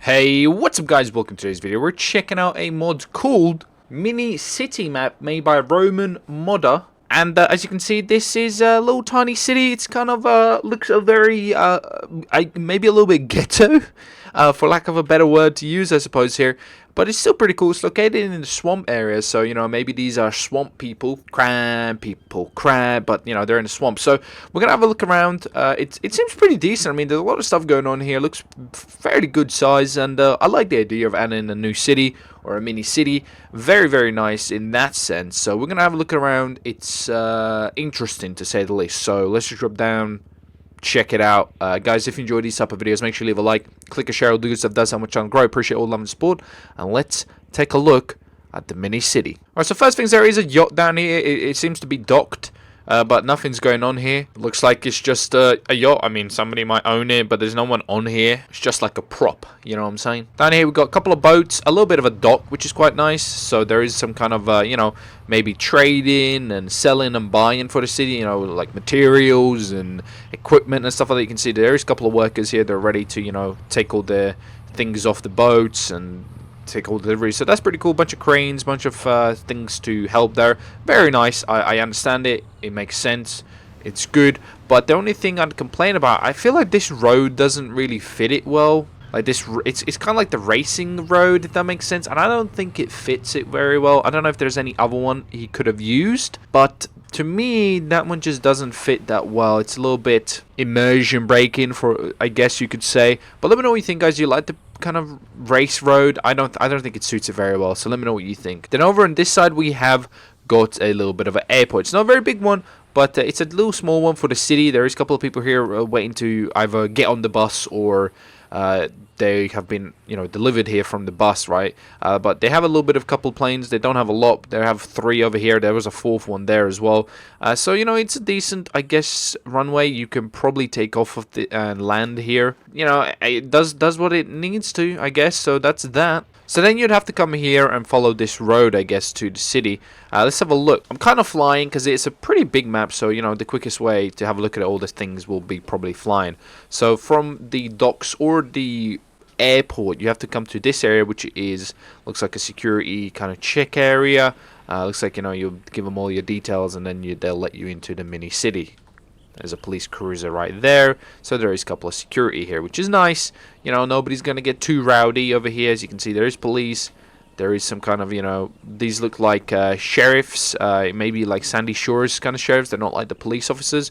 Hey, what's up guys, welcome to today's video. We're checking out a mod called Mini City Map made by Roman Modder. And as you can see, this is a little tiny city. It's kind of looks a very, maybe a little bit ghetto, for lack of a better word to use, I suppose here. But it's still pretty cool. It's located in the swamp area, so you know maybe these are swamp people, crab, but you know they're in the swamp. So we're gonna have a look around. It seems pretty decent. I mean, there's a lot of stuff going on here. Looks fairly good size, and I like the idea of adding a new city or a mini city. Very nice in that sense. So we're gonna have a look around. It's interesting to say the least. So let's just drop down. Check it out. Guys, if you enjoy these type of videos, make sure you leave a like, click a share, all the good stuff does help my channel grow. I appreciate all the love and support. And let's take a look at the mini city. Alright, so first things, there is a yacht down here. It seems to be docked, but nothing's going on here. Looks like it's just a yacht. I mean, somebody might own it, but there's no one on here. It's just like a prop, you know what I'm saying? Down here we've got a couple of boats, a little bit of a dock, which is quite nice. So there is some kind of, you know, maybe trading and selling and buying for the city, you know, like materials and equipment and stuff like that. You can see there is a couple of workers here. They're ready to, you know, take all their things off the boats and take all deliveries. So that's pretty cool. Bunch of cranes, bunch of things to help there. Very nice. I understand it. It makes sense. It's good. But the only thing I'd complain about, I feel like this road doesn't really fit it well. Like this, it's kind of like the racing road, if that makes sense. And I don't think it fits it very well. I don't know if there's any other one he could have used, but to me, that one just doesn't fit that well. It's a little bit immersion breaking, for I guess you could say. But let me know what you think, guys. You like the kind of race road? I don't think it suits it very well. So let me know what you think. Then over on this side, we have got a little bit of an airport. It's not a very big one, but it's a little small one for the city. There is a couple of people here waiting to either get on the bus or they have been, you know, delivered here from the bus, right? But they have a little bit of couple planes. They don't have a lot. They have 3 over here. There was a 4th one there as well. So you know, it's a decent, I guess, runway. You can probably take off of the land here. You know, it does what it needs to, I guess. So that's that. So then you'd have to come here and follow this road, I guess, to the city. Let's have a look. I'm kind of flying because it's a pretty big map. So, you know, the quickest way to have a look at all the things will be probably flying. So from the docks or the airport, you have to come to this area, which is, looks like a security kind of check area. Looks like, you know, you give them all your details and then they'll let you into the mini city. There's a police cruiser right there. So there is a couple of security here, which is nice. You know, nobody's going to get too rowdy over here. As you can see, there is police. There is some kind of, you know, these look like sheriffs. Maybe like Sandy Shores kind of sheriffs. They're not like the police officers.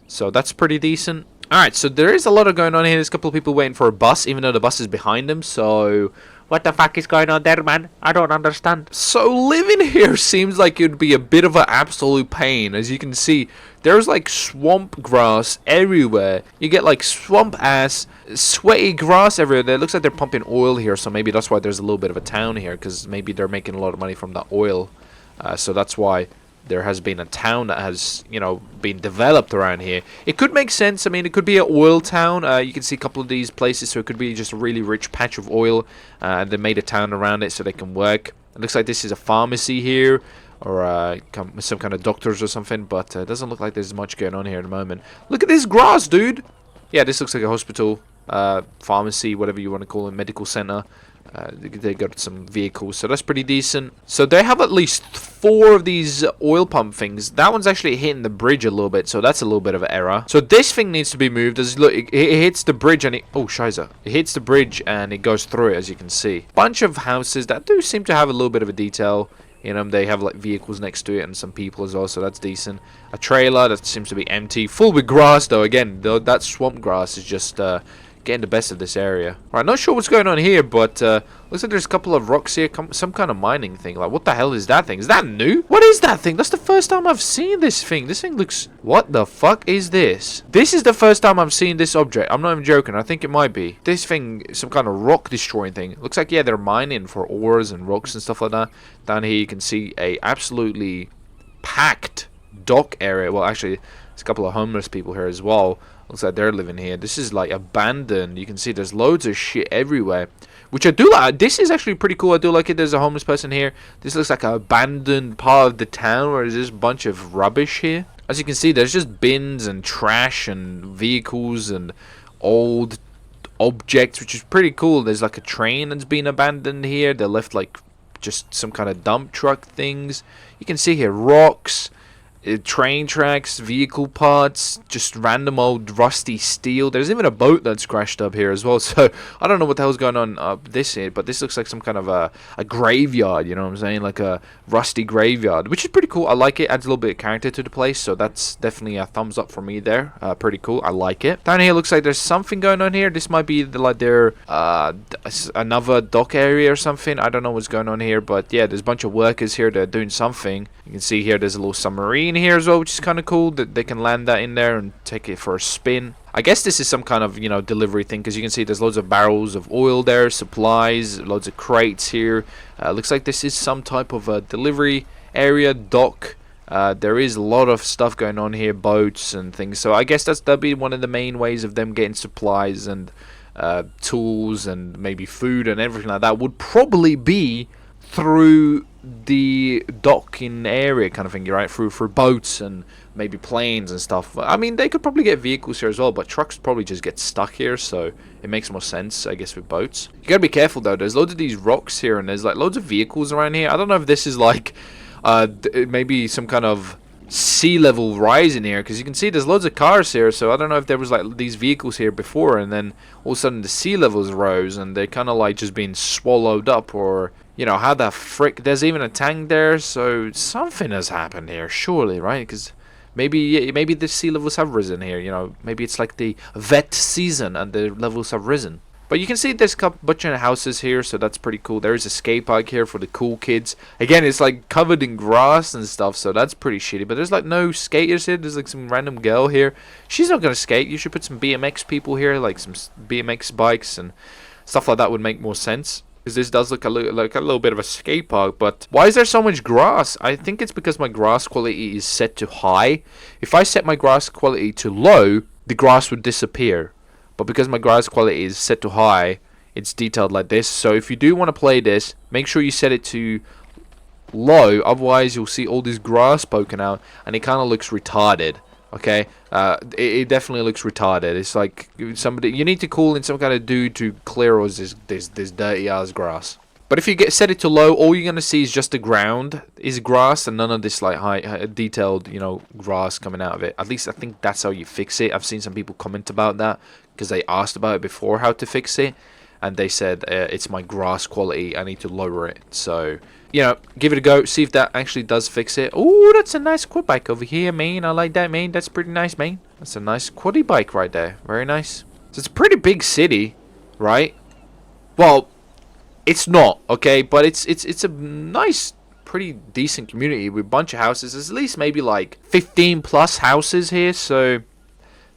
So that's pretty decent. Alright, so there is a lot of going on here. There's a couple of people waiting for a bus, even though the bus is behind them. So what the fuck is going on there, man? I don't understand. So living here seems like it would be a bit of an absolute pain. As you can see, there's like swamp grass everywhere. You get like swamp ass, sweaty grass everywhere. It looks like they're pumping oil here, so maybe that's why there's a little bit of a town here, because maybe they're making a lot of money from the oil. So that's why there has been a town that has, you know, been developed around here. It could make sense. I mean, it could be an oil town. You can see a couple of these places, so it could be just a really rich patch of oil, and they made a town around it so they can work. It looks like this is a pharmacy here, or some kind of doctors or something, but it doesn't look like there's much going on here at the moment. Look at this grass, dude! Yeah, this looks like a hospital, pharmacy, whatever you want to call it, medical center. They got some vehicles, so that's pretty decent. So they have at least 4 of these oil pump things. That one's actually hitting the bridge a little bit, so that's a little bit of an error. So this thing needs to be moved. As look, it hits the bridge and oh shiza, it hits the bridge and it goes through it, as you can see. Bunch of houses that do seem to have a little bit of a detail. You know, they have like vehicles next to it and some people as well, so that's decent. A trailer that seems to be empty, full with grass though. Again, that swamp grass is just getting the best of this area. Alright, not sure what's going on here, but looks like there's a couple of rocks here, some kind of mining thing. Like, what the hell is that thing? Is that new? What is that thing? That's the first time I've seen this thing. This thing looks... What the fuck is this? This is the first time I've seen this object. I'm not even joking. I think it might be. This thing, some kind of rock destroying thing. Looks like, yeah, they're mining for ores and rocks and stuff like that. Down here you can see a absolutely packed dock area. Well, actually, there's a couple of homeless people here as well. Looks like they're living here. This is like abandoned. You can see there's loads of shit everywhere, which I do like. This is actually pretty cool. I do like it. There's a homeless person here. This looks like an abandoned part of the town where there's just a bunch of rubbish here. As you can see, there's just bins and trash and vehicles and old objects, which is pretty cool. There's like a train that's been abandoned here. They left like just some kind of dump truck things. You can see here rocks, train tracks, vehicle parts, just random old rusty steel. There's even a boat that's crashed up here as well. So I don't know what the hell's going on up this here, but this looks like some kind of a graveyard, you know what I'm saying? Like a rusty graveyard, which is pretty cool. I like it. Adds a little bit of character to the place, so that's definitely a thumbs up for me there. Pretty cool. I like it. Down here looks like there's something going on here. This might be like their another dock area or something. I don't know what's going on here, but yeah, there's a bunch of workers here that are doing something. You can see here there's a little submarine here as well, which is kind of cool that they can land that in there and take it for a spin. I guess this is some kind of, you know, delivery thing, because you can see there's loads of barrels of oil there, supplies, loads of crates here. Looks like this is some type of a delivery area, dock. There is a lot of stuff going on here, boats and things. So I guess that'll be one of the main ways of them getting supplies and tools and maybe food and everything like that would probably be through the docking area kind of thing, right? Through boats and maybe planes and stuff. I mean, they could probably get vehicles here as well, but trucks probably just get stuck here, so it makes more sense, I guess, with boats. You gotta be careful though. There's loads of these rocks here, and there's like loads of vehicles around here. I don't know if this is like maybe some kind of sea level rise in here, because you can see there's loads of cars here, so I don't know if there was like these vehicles here before and then all of a sudden the sea levels rose and they're kind of like just being swallowed up, or you know, how the frick. There's even a tank there, so something has happened here, surely, right? Because maybe the sea levels have risen here, you know, maybe it's like the wet season and the levels have risen. But you can see there's a bunch of houses here, so that's pretty cool. There is a skate park here for the cool kids. Again, it's like covered in grass and stuff, so that's pretty shitty. But there's like no skaters here. There's like some random girl here. She's not gonna skate. You should put some BMX people here, like some BMX bikes and stuff like that would make more sense. Because this does look like a little bit of a skate park. But why is there so much grass? I think it's because my grass quality is set to high. If I set my grass quality to low, the grass would disappear. But because my grass quality is set to high, it's detailed like this. So if you do want to play this, make sure you set it to low. Otherwise, you'll see all this grass poking out, and it kind of looks retarded. Okay, it definitely looks retarded. It's like somebody, you need to call in some kind of dude to clear all this dirty ass grass. But if you set it to low, all you're gonna see is just the ground is grass and none of this like high detailed, you know, grass coming out of it. At least I think that's how you fix it. I've seen some people comment about that because they asked about it before, how to fix it, and they said it's my grass quality, I need to lower it. So, you know, give it a go, see if that actually does fix it. Oh, that's a nice quad bike over here, man. I like that, man. That's pretty nice, man. That's a nice quaddy bike right there. Very nice. So it's a pretty big city, right? Well, it's not, okay, but it's a nice, pretty decent community with a bunch of houses. There's at least maybe like 15 plus houses here, so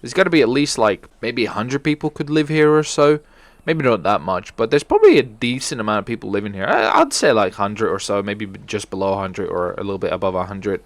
there's got to be at least like maybe 100 people could live here or so. Maybe not that much, but there's probably a decent amount of people living here. I'd say like 100 or so, maybe just below 100 or a little bit above 100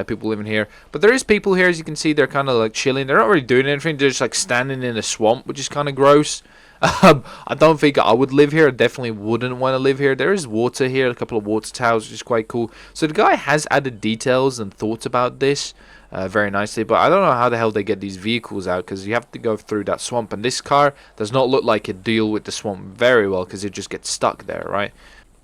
people living here. But there is people here, as you can see, they're kind of like chilling. They're not really doing anything. They're just like standing in a swamp, which is kind of gross. I don't think I would live here. I definitely wouldn't want to live here. There is water here, a couple of water towers, which is quite cool. So the guy has added details and thoughts about this very nicely, but I don't know how the hell they get these vehicles out, because you have to go through that swamp, and this car does not look like it deal with the swamp very well, because it just gets stuck there, right?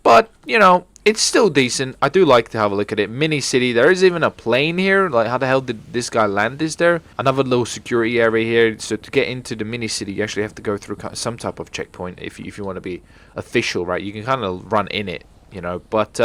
But, you know, it's still decent. I do like to have a look at it. Mini city. There is even a plane here. Like, how the hell did this guy land this there? Another little security area here. So to get into the mini city, you actually have to go through some type of checkpoint if you want to be official, right? You can kind of run in it, you know. But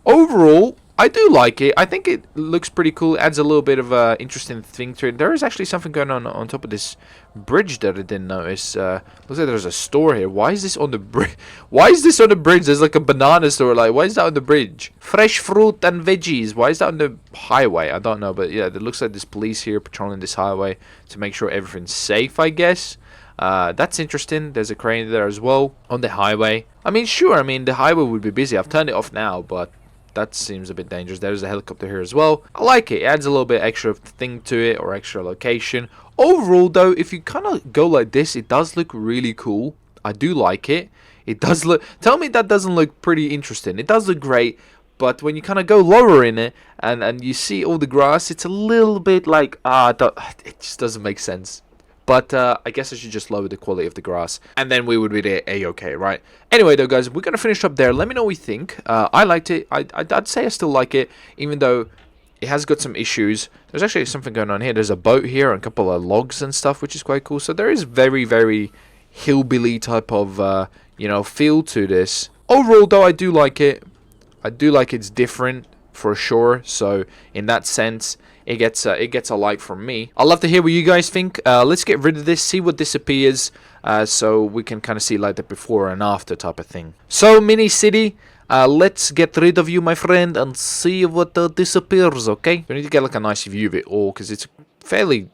overall, I do like it. I think it looks pretty cool. It adds a little bit of a interesting thing to it. There is actually something going on top of this bridge that I didn't notice. Looks like there's a store here. Why is this on the bridge? Why is this on the bridge? There's like a banana store. Like, why is that on the bridge? Fresh fruit and veggies. Why is that on the highway? I don't know, but yeah, it looks like there's police here patrolling this highway to make sure everything's safe, I guess. That's interesting. There's a crane there as well on the highway. I mean, sure. I mean, the highway would be busy. I've turned it off now, but that seems a bit dangerous. There's a helicopter here as well. I like it. It adds a little bit extra thing to it, or extra location. Overall, though, if you kind of go like this, it does look really cool. I do like it. It does look... Tell me that doesn't look pretty interesting. It does look great, but when you kind of go lower in it, and you see all the grass, it's a little bit like... it just doesn't make sense. But I guess I should just lower the quality of the grass, and then we would be a-okay, right? Anyway, though, guys, we're going to finish up there. Let me know what you think. I liked it. I'd say I still like it, even though it has got some issues. There's actually something going on here. There's a boat here and a couple of logs and stuff, which is quite cool. So there is very, very hillbilly type of, you know, feel to this. Overall, though, I do like it. I do like it's different for sure. So in that sense, it gets a like from me. I'd love to hear what you guys think. Let's get rid of this, see what disappears, so we can kind of see like the before and after type of thing. So mini city, let's get rid of you, my friend, and see what disappears. Okay, we need to get like a nice view of it all because it's fairly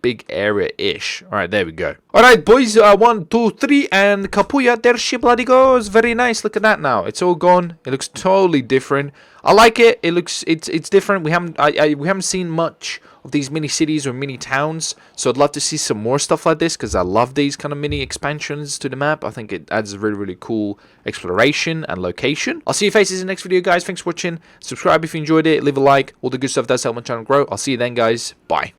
big area-ish. Alright, there we go. Alright, boys, 1, 2, 3, and Kapuya, there she bloody goes. Very nice. Look at that now. It's all gone. It looks totally different. I like it. It looks, it's different. We haven't seen much of these mini cities or mini towns, so I'd love to see some more stuff like this because I love these kind of mini expansions to the map. I think it adds a really, really cool exploration and location. I'll see you faces in the next video, guys. Thanks for watching. Subscribe if you enjoyed it. Leave a like. All the good stuff does help my channel grow. I'll see you then, guys. Bye.